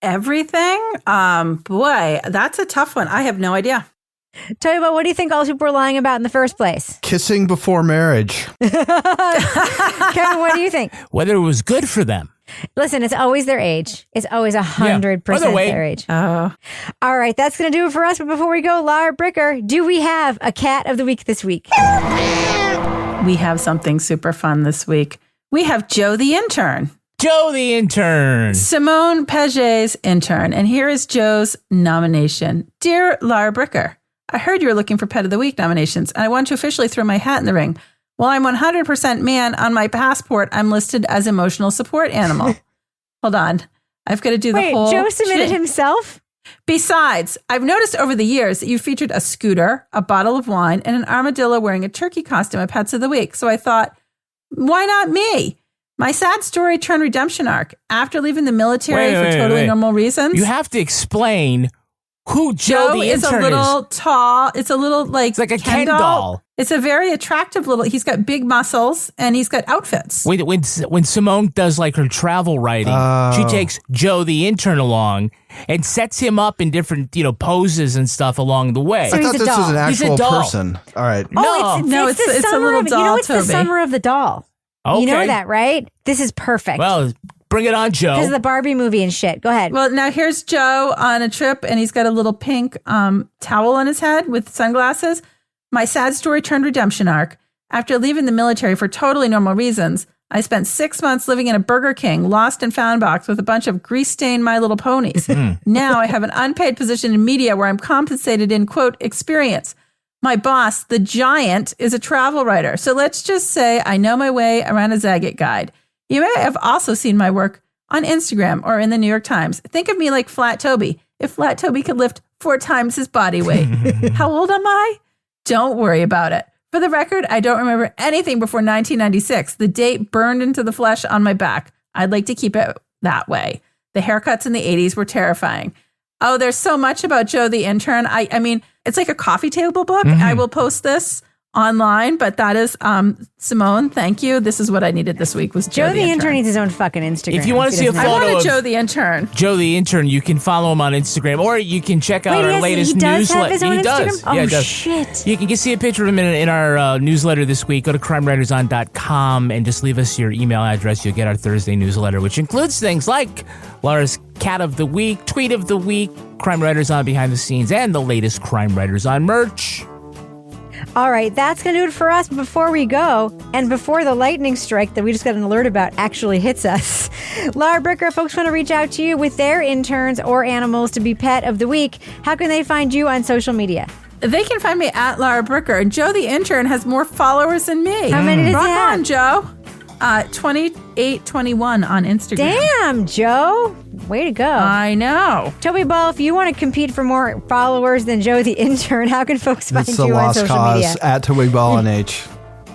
Everything? Boy, that's a tough one. I have no idea. Tell you about, what do you think all those people were lying about in the first place? Kissing before marriage. Kevin, what do you think? Whether it was good for them. Listen, it's always their age. It's always 100% their age. Oh. All right, that's going to do it for us. But before we go, Laura Bricker, do we have a cat of the week this week? We have something super fun this week. We have Joe the intern. Joe the intern. Simone Paget's intern. And here is Joe's nomination. Dear Laura Bricker, I heard you were looking for Pet of the Week nominations, and I want to officially throw my hat in the ring. While I'm 100% man, on my passport, I'm listed as emotional support animal. Hold on. I've got to do the whole Joe submitted himself? Besides, I've noticed over the years that you featured a scooter, a bottle of wine, and an armadillo wearing a turkey costume at Pets of the Week. So I thought, why not me? My sad story turned redemption arc. After leaving the military for totally normal reasons. You have to explain who Joe the is. intern a little tall. It's a little it's like a Ken doll. It's a very attractive little. He's got big muscles and he's got outfits. When Simone does like her travel writing, she takes Joe the intern along and sets him up in different poses and stuff along the way. So I thought this was an actual person. All right. It's a little doll. It's the summer of the doll. Okay. You know that, right? This is perfect. Well, bring it on, Joe. Because of the Barbie movie and shit. Go ahead. Well, now here's Joe on a trip, and he's got a little pink towel on his head with sunglasses. My sad story turned redemption arc. After leaving the military for totally normal reasons, I spent 6 months living in a Burger King, lost and found box with a bunch of grease-stained My Little Ponies. Now I have an unpaid position in media where I'm compensated in, quote, experience. My boss, the giant, is a travel writer. So let's just say I know my way around a Zagat guide. You may have also seen my work on Instagram or in the New York Times. Think of me like Flat Toby. If Flat Toby could lift 4 times his body weight. How old am I? Don't worry about it. For the record, I don't remember anything before 1996. The date burned into the flesh on my back. I'd like to keep it that way. The haircuts in the 80s were terrifying. Oh, there's so much about Joe the intern. I mean, it's like a coffee table book. I will post this online, but that is Simone. Thank you. This is what I needed this week was Joe the intern needs his own fucking Instagram. If you want to see a photo I wanted of Joe the intern. Joe the intern, you can follow him on Instagram, or you can check out our latest newsletter. Have his own he does. Instagram? Yeah, oh, he does. Shit. You can see a picture of him in our newsletter this week. Go to crimewriterson.com and just leave us your email address. You'll get our Thursday newsletter, which includes things like Laura's Cat of the Week, Tweet of the Week, Crime Writers On Behind the Scenes, and the latest Crime Writers On merch. All right, that's going to do it for us. But before we go, and before the lightning strike that we just got an alert about actually hits us, Laura Bricker, if folks want to reach out to you with their interns or animals to be Pet of the Week, how can they find you on social media? They can find me at Laura Bricker. Joe the intern has more followers than me. How many does he have? Rock on, Joe. 2821 on Instagram. Damn, Joe. Way to go. I know. Toby Ball, if you want to compete for more followers than Joe the intern, how can folks find It's you a on lost social cause media? at Toby Ball and H.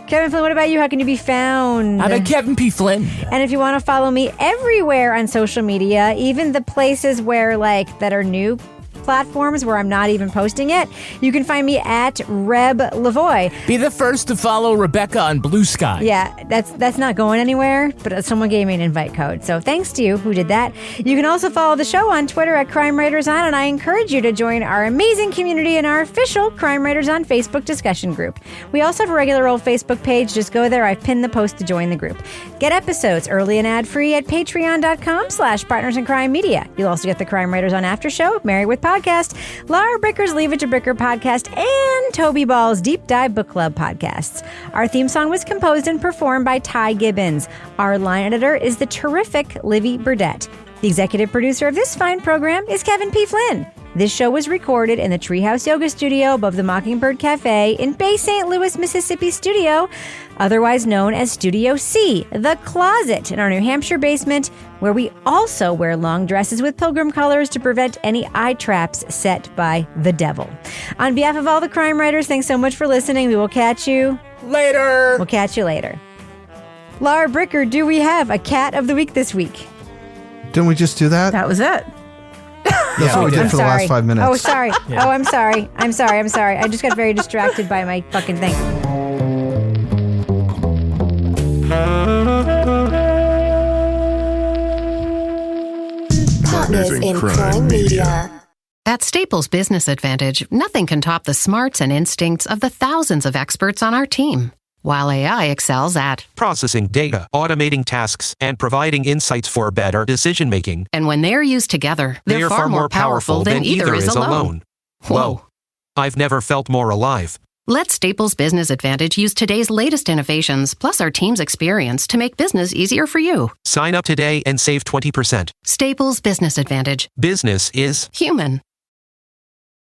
Kevin Flynn, what about you? How can you be found? I'm at Kevin P. Flynn. And if you want to follow me everywhere on social media, even the places where that are new platforms where I'm not even posting it, you can find me at Reb Lavoie. Be the first to follow Rebecca on Blue Sky. Yeah, that's not going anywhere, but someone gave me an invite code. So thanks to you who did that. You can also follow the show on Twitter at Crime Writers On, and I encourage you to join our amazing community in our official Crime Writers On Facebook discussion group. We also have a regular old Facebook page. Just go there. I've pinned the post to join the group. Get episodes early and ad-free at patreon.com/partnersincrimemedia. You'll also get the Crime Writers On after show, Married with Pop, podcast, Laura Bricker's Leave It to Bricker podcast, and Toby Ball's Deep Dive Book Club podcasts. Our theme song was composed and performed by Ty Gibbons. Our line editor is the terrific Livy Burdett. The executive producer of this fine program is Kevin P. Flynn. This show was recorded in the Treehouse Yoga Studio above the Mockingbird Cafe in Bay St. Louis, Mississippi studio, otherwise known as Studio C, the closet in our New Hampshire basement, where we also wear long dresses with pilgrim colors to prevent any eye traps set by the devil. On behalf of all the crime writers, thanks so much for listening. We will catch you later. We'll catch you later. Laura Bricker, do we have a cat of the week this week? Didn't we just do that? That was it. That's what we did for the last 5 minutes. Oh, sorry. Yeah. Oh, I'm sorry. I'm sorry. I just got very distracted by my fucking thing. Partners in Crime Media. At Staples Business Advantage, nothing can top the smarts and instincts of the thousands of experts on our team. While AI excels at processing data, automating tasks, and providing insights for better decision-making. And when they're used together, they're far more powerful than either is alone. Whoa. I've never felt more alive. Let Staples Business Advantage use today's latest innovations, plus our team's experience, to make business easier for you. Sign up today and save 20%. Staples Business Advantage. Business is human.